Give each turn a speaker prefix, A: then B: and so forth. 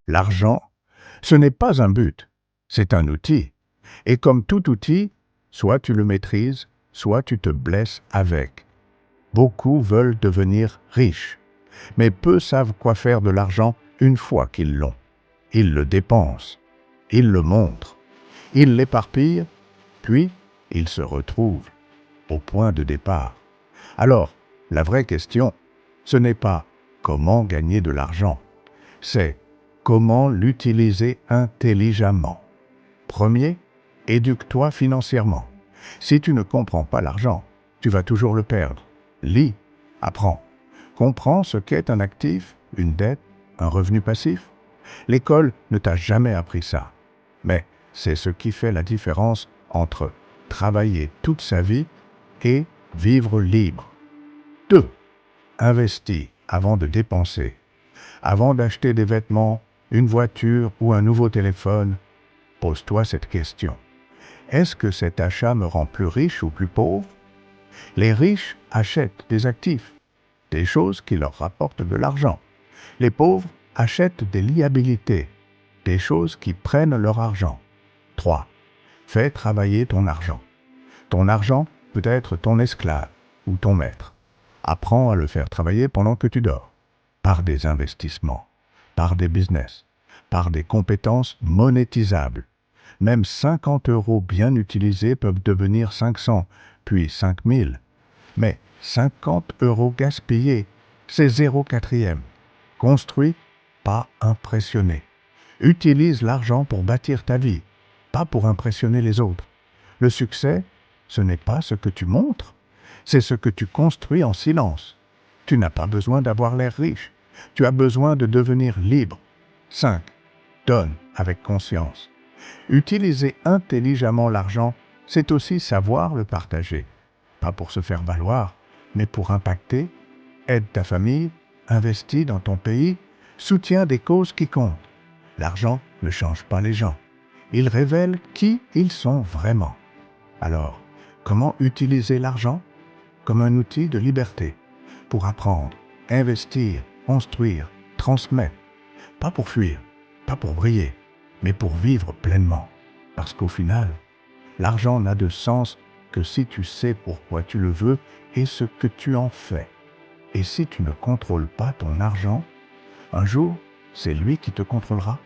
A: L'argent, ce n'est pas un but, c'est un outil. Et comme tout outil, soit tu le maîtrises, soit tu te blesses avec. Beaucoup veulent devenir riches, mais peu savent quoi faire de l'argent une fois qu'ils l'ont. Ils le dépensent, ils le montrent, ils l'éparpillent, puis ils se retrouvent au point de départ. Alors, la vraie question, ce n'est pas comment gagner de l'argent, c'est comment l'utiliser intelligemment. Premier, éduque-toi financièrement. Si tu ne comprends pas l'argent, tu vas toujours le perdre. Lis, apprends. Comprends ce qu'est un actif, une dette, un revenu passif. L'école ne t'a jamais appris ça. Mais c'est ce qui fait la différence entre travailler toute sa vie et vivre libre. 2. Investis avant de dépenser. Avant d'acheter des vêtements, une voiture ou un nouveau téléphone, pose-toi cette question. Est-ce que cet achat me rend plus riche ou plus pauvre? Les riches achètent des actifs, des choses qui leur rapportent de l'argent. Les pauvres achètent des liabilités, des choses qui prennent leur argent. 3. Fais travailler ton argent. Ton argent peut être ton esclave ou ton maître. Apprends à le faire travailler pendant que tu dors, par des investissements, par des business, par des compétences monétisables. Même 50 € bien utilisés peuvent devenir 500, puis 5000. Mais 50 € gaspillés, c'est 0,4. Construis, pas impressionner. Utilise l'argent pour bâtir ta vie, pas pour impressionner les autres. Le succès, ce n'est pas ce que tu montres, c'est ce que tu construis en silence. Tu n'as pas besoin d'avoir l'air riche, tu as besoin de devenir libre. 5. Donne avec conscience. Utiliser intelligemment l'argent, c'est aussi savoir le partager. Pas pour se faire valoir, mais pour impacter. Aide ta famille, investis dans ton pays, soutiens des causes qui comptent. L'argent ne change pas les gens. Il révèle qui ils sont vraiment. Alors, comment utiliser l'argent? Comme un outil de liberté, pour apprendre, investir, construire, transmettre. Pas pour fuir, pas pour briller, mais pour vivre pleinement. Parce qu'au final, l'argent n'a de sens que si tu sais pourquoi tu le veux et ce que tu en fais. Et si tu ne contrôles pas ton argent, un jour, c'est lui qui te contrôlera.